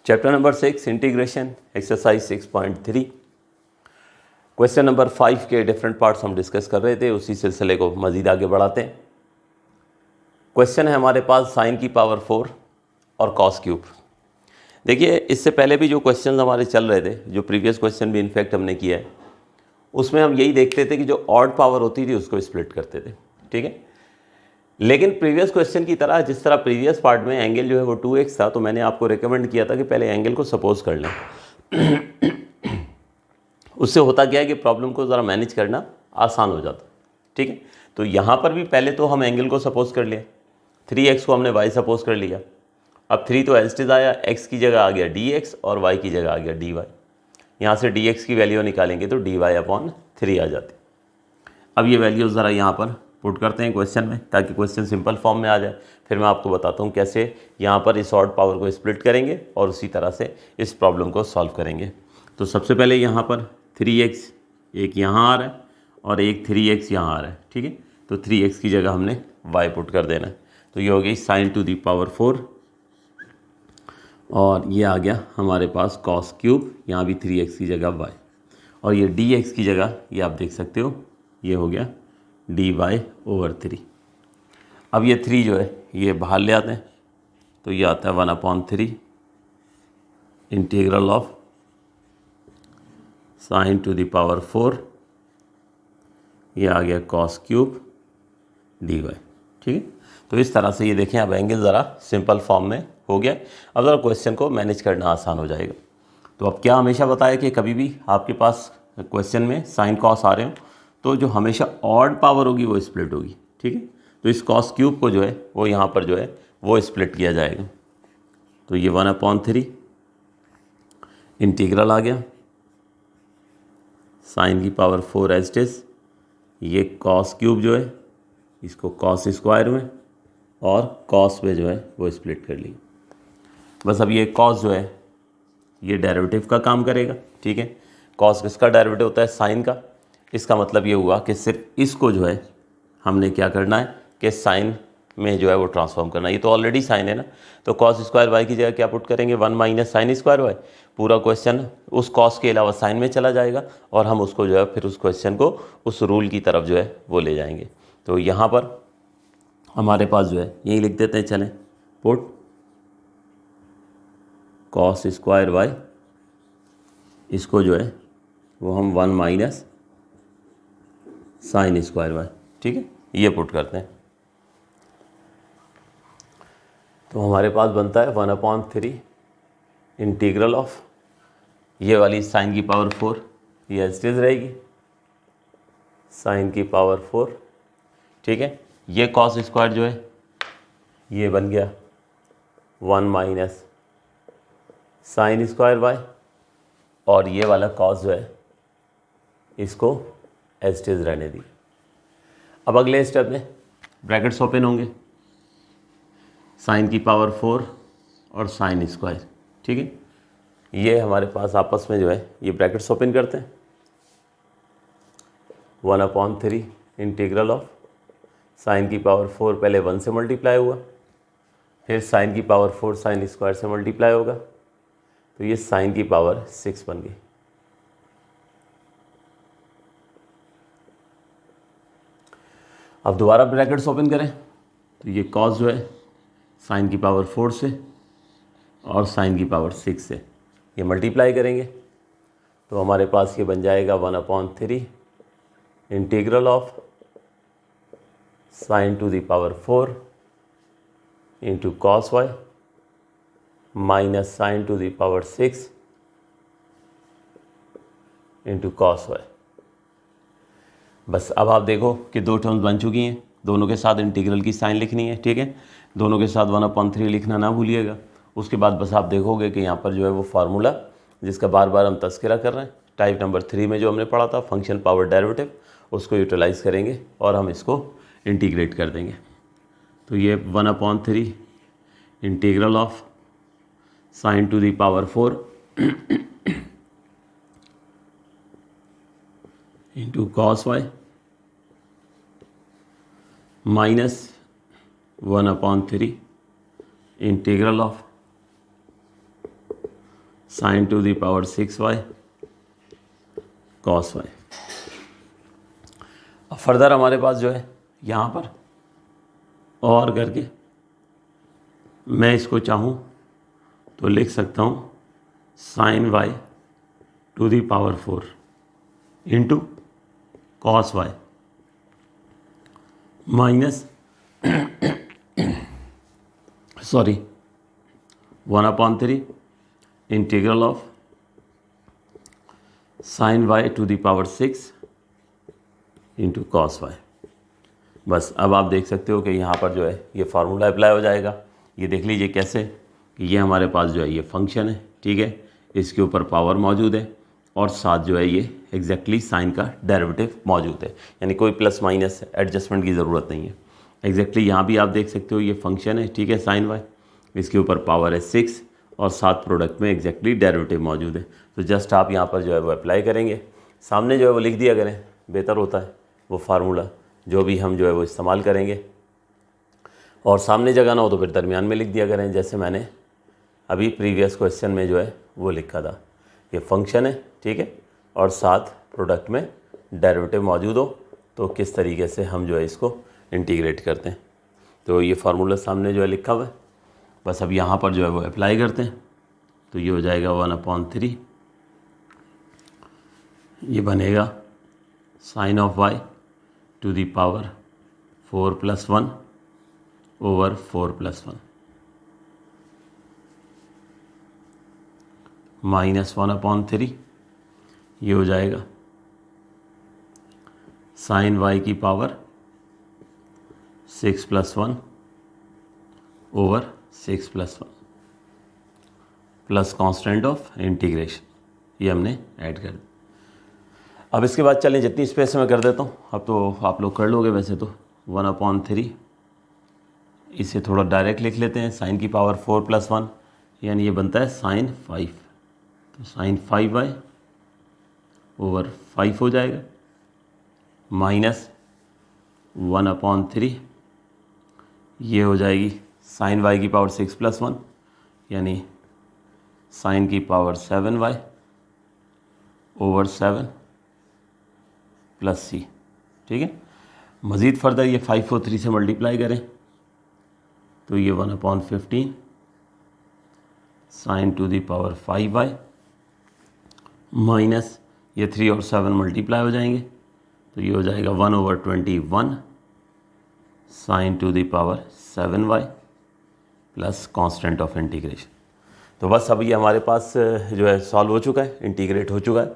Chapter number 6 integration exercise 6.3 question number 5 के different parts हम discuss कर रहे थे। उसी सिलसिले को मज़ीद आगे बढ़ाते हैं। क्वेश्चन है हमारे पास साइन की पावर 4 और कॉस क्यूब। देखिए, इससे पहले भी जो क्वेश्चन हमारे चल रहे थे, जो प्रीवियस क्वेश्चन भी इनफैक्ट हमने किया है, उसमें हम यही देखते थे कि जो ऑड पावर होती थी उसको स्प्लिट करते थे। ठीक है, लेकिन प्रीवियस क्वेश्चन की तरह जिस तरह प्रीवियस पार्ट में एंगल जो है वो 2x था, तो मैंने आपको रिकमेंड किया था कि पहले एंगल को सपोज कर लें। उससे होता क्या है कि प्रॉब्लम को ज़रा मैनेज करना आसान हो जाता। ठीक है, तो यहाँ पर भी पहले तो हम एंगल को सपोज कर लिया, 3x को हमने y सपोज कर लिया। अब 3 तो एज इट इज़ आया, x की जगह आ गया dx और y की जगह आ गया dy। यहाँ से dx की वैल्यू निकालेंगे तो dy/3 आ जाती। अब ये वैल्यू ज़रा यहाँ पर पुट करते हैं क्वेश्चन में, ताकि क्वेश्चन सिंपल फॉर्म में आ जाए। फिर मैं आपको बताता हूँ कैसे यहाँ पर इस ऑड पावर को स्प्लिट करेंगे और उसी तरह से इस प्रॉब्लम को सॉल्व करेंगे। तो सबसे पहले यहाँ पर 3x एक यहाँ आ रहा है और एक 3x यहाँ आ रहा है। ठीक है, तो 3x की जगह हमने y पुट कर देना है। तो ये हो गई sin टू दी पावर 4 और ये आ गया हमारे पास cos क्यूब, यहाँ भी 3x की जगह y, और ये dx की जगह ये आप देख सकते हो ये हो गया dy/3। अब ये 3 जो है ये बाहर ले आते हैं, तो ये आता है 1/3 integral of sine to the power 4, ये आ गया cos क्यूब dy। ठीक है, तो इस तरह से ये देखें अब एंगल ज़रा सिंपल फॉर्म में हो गया। अब ज़रा क्वेश्चन को मैनेज करना आसान हो जाएगा। तो अब क्या हमेशा बताया कि कभी भी आपके पास क्वेश्चन में साइन कॉस आ रहे हो तो जो हमेशा ऑड पावर होगी वो स्प्लिट होगी। ठीक है, तो इस कॉस क्यूब को जो है वो यहाँ पर जो है वो स्प्लिट किया जाएगा। तो ये 1/3 इंटीग्रल आ गया साइन की पावर 4 एज इट इज़, ये कॉस क्यूब जो है इसको कॉस स्क्वायर में और कॉस में जो है वो स्प्लिट कर ली। बस अब ये कॉस जो है ये डेरिवेटिव का काम करेगा। ठीक है, कॉस किसका डेरिवेटिव होता है? साइन का। इसका मतलब ये हुआ कि सिर्फ इसको जो है हमने क्या करना है कि साइन में जो है वो ट्रांसफॉर्म करना है। ये तो ऑलरेडी साइन है ना, तो कॉस स्क्वायर वाई की जगह क्या पुट करेंगे? 1 माइनस साइन स्क्वायर वाई। पूरा क्वेश्चन उस कॉस के अलावा साइन में चला जाएगा और हम उसको जो है फिर उस क्वेश्चन को उस रूल की तरफ जो है वो ले जाएंगे। तो यहाँ पर हमारे पास जो है यही लिख देते हैं, चलें, पुट कॉस स्क्वायर वाई, इसको जो है वो हम 1 माइनस साइन स्क्वायर वाई, ठीक है, ये पुट करते हैं। तो हमारे पास बनता है 1/3 इंटीग्रल ऑफ, ये वाली साइन की पावर 4 ये एज इट इज़ रहेगी, साइन की पावर 4। ठीक है, ये कॉस स्क्वायर जो है ये बन गया 1 माइनस साइन स्क्वायर वाई, और ये वाला कॉस जो है इसको एज इट इज़ रहने दी। अब अगले स्टेप में ब्रैकेट्स ओपन होंगे, साइन की पावर 4 और साइन स्क्वायर। ठीक है, ये हमारे पास आपस में जो है ये ब्रैकेट्स ओपन करते हैं। 1/3 इंटीग्रल ऑफ साइन की पावर 4 पहले 1 से मल्टीप्लाई हुआ, फिर साइन की पावर 4 साइन स्क्वायर से मल्टीप्लाई होगा, तो ये साइन की पावर 6 बन गई। अब दोबारा ब्रैकेट्स ओपन करें तो ये कॉस जो है साइन की पावर 4 से और साइन की पावर 6 से ये मल्टीप्लाई करेंगे, तो हमारे पास ये बन जाएगा 1/3 integral of sine to the power 4 into cos y minus sine to the power 6 into cos y. बस अब आप देखो कि दो टर्म्स बन चुकी हैं, दोनों के साथ इंटीग्रल की साइन लिखनी है। ठीक है, दोनों के साथ 1/3 लिखना ना भूलिएगा। उसके बाद बस आप देखोगे कि यहाँ पर जो है वो फार्मूला जिसका बार बार हम तस्करा कर रहे हैं, टाइप नंबर 3 में जो हमने पढ़ा था फंक्शन पावर डेरिवेटिव, उसको यूटिलाइज़ करेंगे और हम इसको इंटीग्रेट कर देंगे। तो ये 1/3 integral of sine to the power 4 into cos y minus 1/3 integral of sine to the power 6y cos y। अब फर्दर हमारे पास जो है यहाँ पर और करके मैं इसको चाहूँ तो लिख सकता हूँ sine y to the power 4 into cos y minus 1/3 integral of sine y to the power 6 into cos y। बस अब आप देख सकते हो कि यहाँ पर जो है ये फार्मूला अप्लाई हो जाएगा। ये देख लीजिए कैसे कि ये हमारे पास जो है ये फंक्शन है, ठीक है, इसके ऊपर पावर मौजूद है और साथ जो है ये एग्जैक्टली साइन का डेरिवेटिव मौजूद है, यानी कोई प्लस माइनस एडजस्टमेंट की ज़रूरत नहीं है। एग्जैक्टली यहाँ भी आप देख सकते हो ये फंक्शन है, ठीक है, साइन वाई, इसके ऊपर पावर है 6 और साथ प्रोडक्ट में एग्जैक्टली डेरिवेटिव मौजूद है। तो जस्ट आप यहाँ पर जो है वो अप्लाई करेंगे, सामने जो है वो लिख दिया करें, बेहतर होता है वो फार्मूला जो भी हम जो है वो इस्तेमाल करेंगे, और सामने जगह ना हो तो फिर दरमियान में लिख दिया करें, जैसे मैंने अभी प्रीवियस क्वेश्चन में जो है वो लिखा था। ये फंक्शन है, ठीक है, और साथ प्रोडक्ट में डेरिवेटिव मौजूद हो तो किस तरीके से हम जो है इसको इंटीग्रेट करते हैं। तो ये फार्मूला सामने जो है लिखा हुआ है, बस अब यहाँ पर जो है वो अप्लाई करते हैं। तो ये हो जाएगा 1/3, ये बनेगा sine of y to the power 4 + 1 over 4 + 1 minus 1/3, ये हो जाएगा साइन y की power 6 + 1 over 6 + 1 plus constant of integration, ये हमने ऐड कर दिया। अब इसके बाद चलें, जितनी स्पेस में कर देता हूँ, अब तो आप लोग कर लोगे वैसे तो 1/3, इसे थोड़ा डायरेक्ट लिख लेते हैं, साइन की पावर 4 + 1 यानी ये बनता है साइन 5, तो साइन 5y ओवर 5 हो जाएगा माइनस 1/3, ये हो जाएगी साइन y की पावर 6 + 1 यानी साइन की पावर 7y ओवर 7 + c, ठीक है। मज़ीद फर्दर ये 5 को 3 से मल्टीप्लाई करें तो ये 1/15 sine to the power 5y minus ये 3 और 7 मल्टीप्लाई हो जाएंगे तो ये हो जाएगा 1/21 sine to the power 7y plus constant of integration. तो बस अब ये हमारे पास जो है सॉल्व हो चुका है, इंटीग्रेट हो चुका है।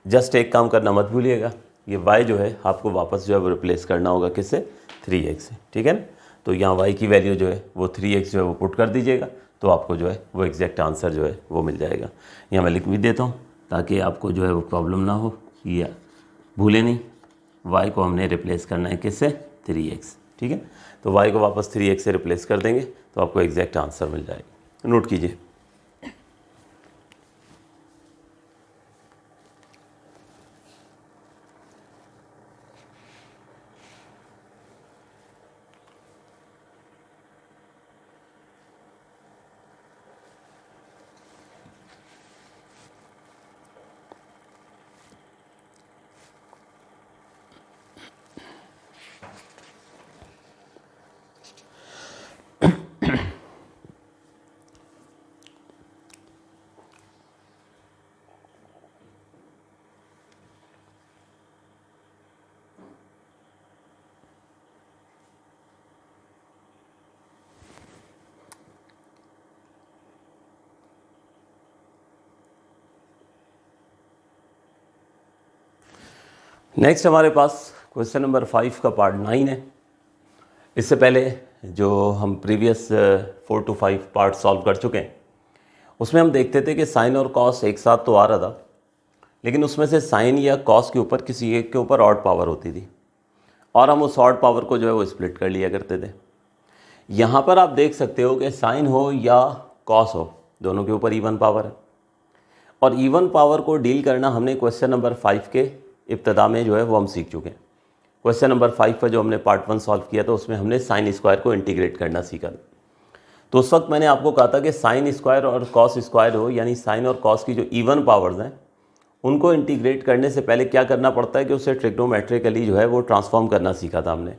जस्ट एक काम करना मत भूलिएगा, ये y जो है आपको वापस जो है वो रिप्लेस करना होगा किससे, 3x से, ठीक है ना। तो यहाँ y की वैल्यू जो है वो 3x जो है वो पुट कर दीजिएगा तो आपको जो है वो एग्जैक्ट आंसर जो है वो मिल जाएगा। यहाँ मैं लिख भी देता हूँ ताकि आपको जो है वो प्रॉब्लम ना हो, या भूले नहीं, y को हमने रिप्लेस करना है किससे, 3x, ठीक है। तो y को वापस 3x से रिप्लेस कर देंगे तो आपको एग्जैक्ट आंसर मिल जाएगा। नोट कीजिए। नेक्स्ट हमारे पास क्वेश्चन नंबर 5 का पार्ट 9 है। इससे पहले जो हम प्रीवियस 4 to 5 पार्ट सॉल्व कर चुके हैं उसमें हम देखते थे कि साइन और कॉस एक साथ तो आ रहा था, लेकिन उसमें से साइन या कॉस के ऊपर किसी एक के ऊपर ऑड पावर होती थी और हम उस ऑड पावर को जो है वो स्प्लिट कर लिया करते थे। यहाँ पर आप देख सकते हो कि साइन हो या कॉस हो, दोनों के ऊपर इवन पावर है, और इवन पावर को डील करना हमने क्वेश्चन नंबर 5 के इब्तदा में जो है वो हम सीख चुके हैं। क्वेश्चन नंबर 5 पर जो हमने पार्ट 1 सॉल्व किया था उसमें हमने साइन स्क्वायर को इंटीग्रेट करना सीखा। तो उस वक्त मैंने आपको कहा था कि साइन स्क्वायर और कॉस स्क्वायर हो, यानी साइन और कॉस की जो इवन पावर्स हैं उनको इंटीग्रेट करने से पहले क्या करना पड़ता है कि उसे ट्रिग्नोमेट्रिकली जो है वो ट्रांसफॉर्म करना सीखा था हमने।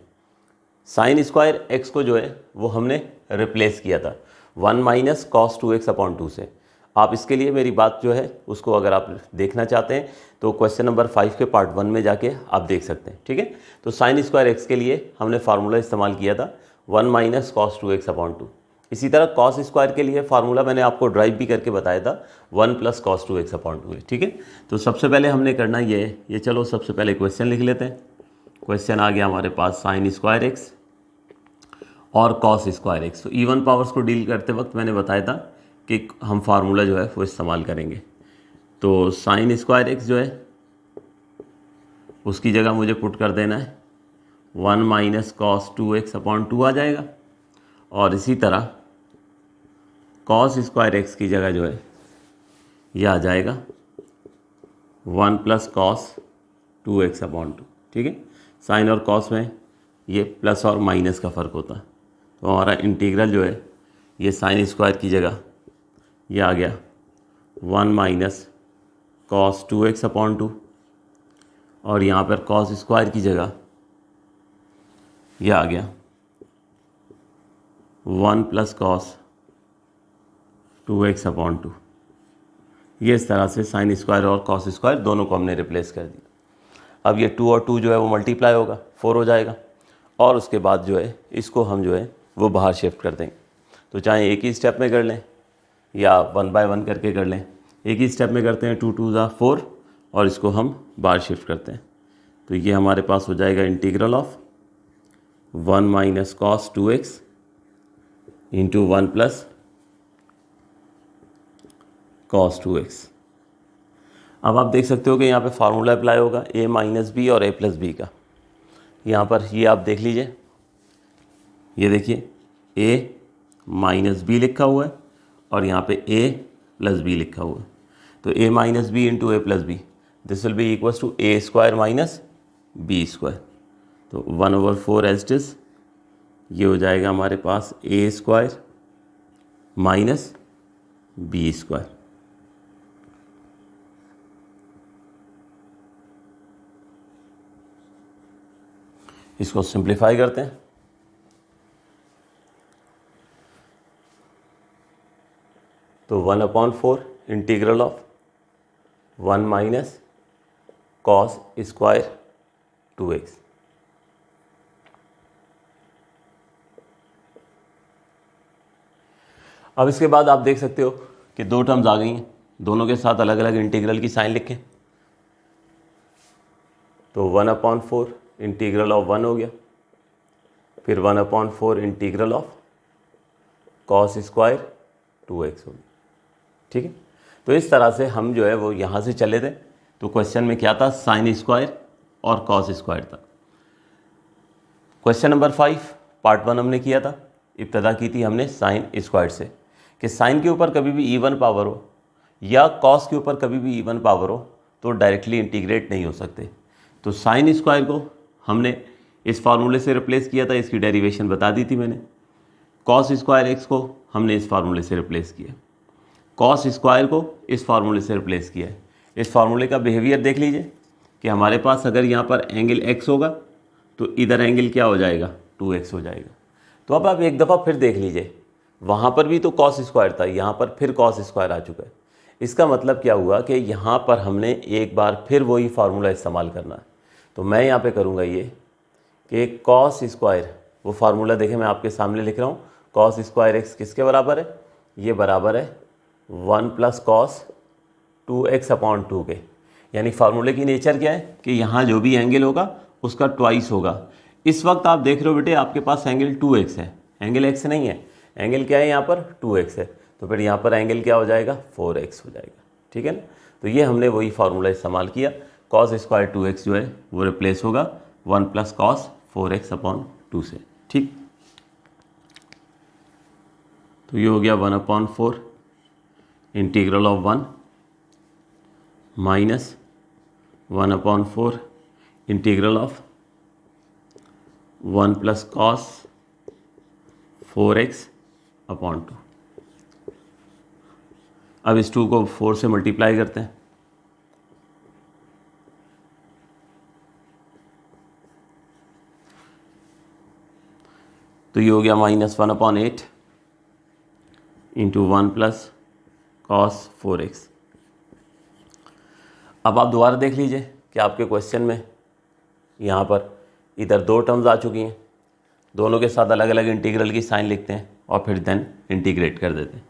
साइन स्क्वायर एक्स को जो है वो हमने रिप्लेस किया था 1 माइनस कॉस 2x/2 से। आप इसके लिए मेरी बात जो है उसको अगर आप देखना चाहते हैं तो क्वेश्चन नंबर 5 के पार्ट 1 में जाके आप देख सकते हैं, ठीक है। तो साइन स्क्वायर एक्स के लिए हमने फार्मूला इस्तेमाल किया था 1 माइनस कॉस 2x/2। इसी तरह कॉस स्क्वायर के लिए फार्मूला मैंने आपको ड्राइव भी करके बताया था 1 प्लस कॉस 2x/2 है, ठीक है। तो सबसे पहले हमने करना ये चलो सबसे पहले क्वेश्चन लिख लेते हैं। क्वेश्चन आ गया हमारे पास साइन स्क्वायर एक्स और कॉस स्क्वायर एक्स। तो इवन पावर्स को डील करते वक्त मैंने बताया था कि हम फार्मूला जो है वो इस्तेमाल करेंगे। तो साइन स्क्वायर एक्स जो है उसकी जगह मुझे पुट कर देना है 1 माइनस कॉस 2x/2 आ जाएगा, और इसी तरह कॉस स्क्वायर एक्स की जगह जो है ये आ जाएगा 1 प्लस कॉस 2x/2, ठीक है। साइन और कॉस में ये प्लस और माइनस का फ़र्क होता है। तो हमारा इंटीग्रल जो है ये साइन स्क्वायर की जगह ये आ गया 1 माइनस कॉस 2x/2, और यहाँ पर कॉस स्क्वायर की जगह ये आ गया 1 प्लस कॉस 2x/2। ये इस तरह से साइन स्क्वायर और कॉस स्क्वायर दोनों को हमने रिप्लेस कर दिया। अब ये 2 और 2 जो है वो मल्टीप्लाई होगा, 4 हो जाएगा, और उसके बाद जो है इसको हम जो है वो बाहर शिफ्ट कर देंगे। तो चाहे एक ही स्टेप में कर लें या 1 बाय 1 करके कर लें। एक ही स्टेप में करते हैं, 2 2 ज़ा 4, और इसको हम बाहर शिफ्ट करते हैं। तो ये हमारे पास हो जाएगा integral of 1 minus cos 2x into 1 plus cos 2x। अब आप देख सकते हो कि यहाँ पे फार्मूला अप्लाई होगा a माइनस बी और a प्लस बी का। यहाँ पर ये आप देख लीजिए, ये देखिए a माइनस बी लिखा हुआ है और यहाँ पे a प्लस बी लिखा हुआ है। तो a minus b into a plus b, this will be equals to a square minus b square. तो 1/4 एज इट इज़, ये हो जाएगा हमारे पास a square minus b square. इसको सिंप्लीफाई करते हैं। तो 1/4 integral of 1 minus cos square 2x। अब इसके बाद आप देख सकते हो कि 2 टर्म्स आ गई हैं, दोनों के साथ अलग अलग इंटीग्रल की साइन लिखें। तो 1/4 इंटीग्रल ऑफ 1 हो गया, फिर 1/4 integral of cos square 2x हो गया, ठीक है। तो इस तरह से हम जो है वो यहाँ से चले थे। तो क्वेश्चन में क्या था, साइन स्क्वायर और कॉस स्क्वायर था। क्वेश्चन नंबर 5 पार्ट 1 हमने किया था, इब्तदा की थी हमने साइन स्क्वायर से, कि साइन के ऊपर कभी भी इवन पावर हो या कॉस के ऊपर कभी भी इवन पावर हो तो डायरेक्टली इंटीग्रेट नहीं हो सकते। तो साइन स्क्वायर को हमने इस फार्मूले से रिप्लेस किया था, इसकी डेरिवेशन बता दी थी मैंने। कॉस स्क्वायर एक्स को हमने इस फार्मूले से रिप्लेस किया, कॉस स्क्वायर को इस फार्मूले से रिप्लेस किया है। इस फार्मूले का बिहेवियर देख लीजिए कि हमारे पास अगर यहाँ पर एंगल x होगा तो इधर एंगल क्या हो जाएगा, 2x हो जाएगा। तो अब आप एक दफ़ा फिर देख लीजिए, वहाँ पर भी तो कॉस स्क्वायर था, यहाँ पर फिर कॉस स्क्वायर आ चुका है। इसका मतलब क्या हुआ कि यहाँ पर हमने एक बार फिर वही फार्मूला इस्तेमाल करना है। तो मैं यहाँ पे करूँगा ये कि कॉस स्क्वायर, वो फार्मूला देखें मैं आपके सामने लिख रहा हूँ, कॉस स्क्वायर एक्स किसके बराबर है, ये बराबर है 1 प्लस कॉस 2x/2 के। यानी फार्मूले की नेचर क्या है कि यहाँ जो भी एंगल होगा उसका ट्वाइस होगा। इस वक्त आप देख रहे हो बेटे आपके पास एंगल 2x है, एंगल x नहीं है, एंगल क्या है यहाँ पर 2x है। तो फिर यहाँ पर एंगल क्या हो जाएगा, 4x हो जाएगा, ठीक है ना। तो ये हमने वही फार्मूला इस्तेमाल किया, कॉस स्क्वायर 2x जो है वो रिप्लेस होगा 1 प्लस कॉस 4x/2 से, ठीक। तो ये हो गया 1/4 integral of 1 minus 1/4 integral of 1 plus cos 4x upon 2। अब इस 2 को 4 से मल्टीप्लाई करते हैं, तो ये हो गया -1/8 इंटू 1 प्लस कॉस 4x। अब आप दोबारा देख लीजिए कि आपके क्वेश्चन में यहाँ पर इधर 2 टर्म्स आ चुकी हैं, दोनों के साथ अलग अलग इंटीग्रल की साइन लिखते हैं और फिर देन इंटीग्रेट कर देते हैं।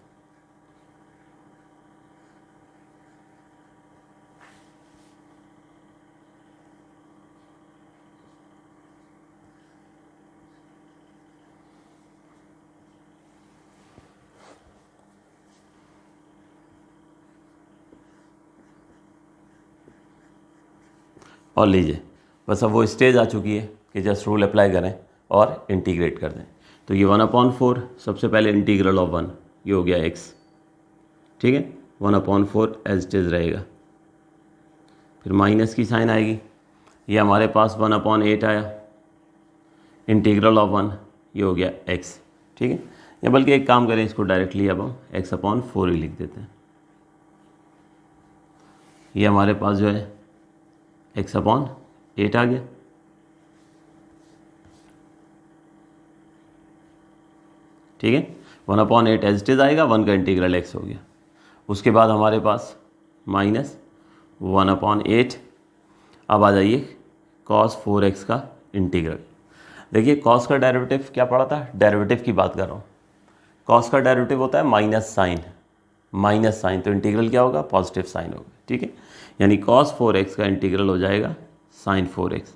और लीजिए बस अब वो स्टेज आ चुकी है कि जस्ट रूल अप्लाई करें और इंटीग्रेट कर दें। तो ये 1/4 सबसे पहले इंटीग्रल ऑफ 1, ये हो गया x, ठीक है। 1/4 एज इट इज़ रहेगा, फिर माइनस की साइन आएगी, ये हमारे पास 1/8 आया, इंटीग्रल ऑफ 1 ये हो गया x, ठीक है। या बल्कि एक काम करें, इसको डायरेक्टली अब हम x/4 ही लिख देते हैं। ये हमारे पास जो है x/8 आ गया, ठीक है। 1/8 एज इट इज़ आएगा, 1 का इंटीग्रल x हो गया। उसके बाद हमारे पास -1/8। अब आ जाइए cos 4x का इंटीग्रल। देखिए cos का डेरिवेटिव क्या पढ़ा था, डेरिवेटिव की बात कर रहा हूँ। cos का डेरिवेटिव होता है माइनस साइन, तो इंटीग्रल क्या होगा, पॉजिटिव साइन होगा, ठीक है। यानी cos 4x का इंटीग्रल हो जाएगा sin 4x।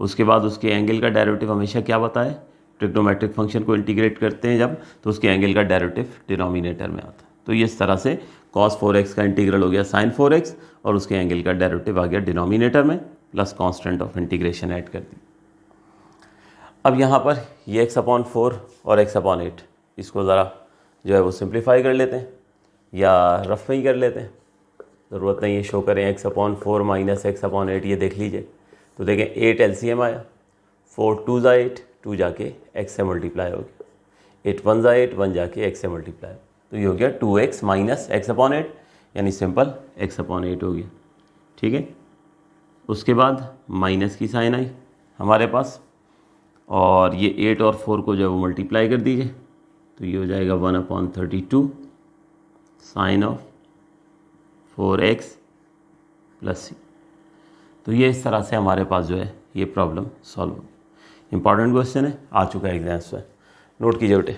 उसके बाद उसके एंगल का डेरिवेटिव हमेशा क्या बताए, ट्रिग्नोमेट्रिक फंक्शन को इंटीग्रेट करते हैं जब, तो उसके एंगल का डेरिवेटिव डिनोमिनेटर में आता है। तो ये इस तरह से cos 4x का इंटीग्रल हो गया sin 4x और उसके एंगल का डेरिवेटिव आ गया डिनोमिनेटर में, plus constant of integration add कर दी। अब यहाँ पर ये x/4 और x/8 इसको ज़रा जो है वो सिंप्लीफाई कर लेते हैं या रफ में ही कर लेते हैं, ज़रूरत नहीं है शो करें। x/4 माइनस x/8 ये देख लीजिए, तो देखें 8 LCM आया, 4 2 ज़ा 8, 2 जाके x से मल्टीप्लाई हो गया, 8 1 ज़ा 8, 1 जाके x से मल्टीप्लाई, तो ये हो गया 2x माइनस x/8, यानी सिंपल x/8 हो गया, ठीक है। उसके बाद माइनस की साइन आई हमारे पास, और ये 8 और 4 को जो है वो मल्टीप्लाई कर दीजिए, तो ये हो जाएगा 1/32 sign of 4x plus c। तो ये इस तरह से हमारे पास जो है ये प्रॉब्लम सॉल्व होगी। इंपॉर्टेंट क्वेश्चन है, आ चुका है एग्जाम्स में, नोट कीजिए बेटे।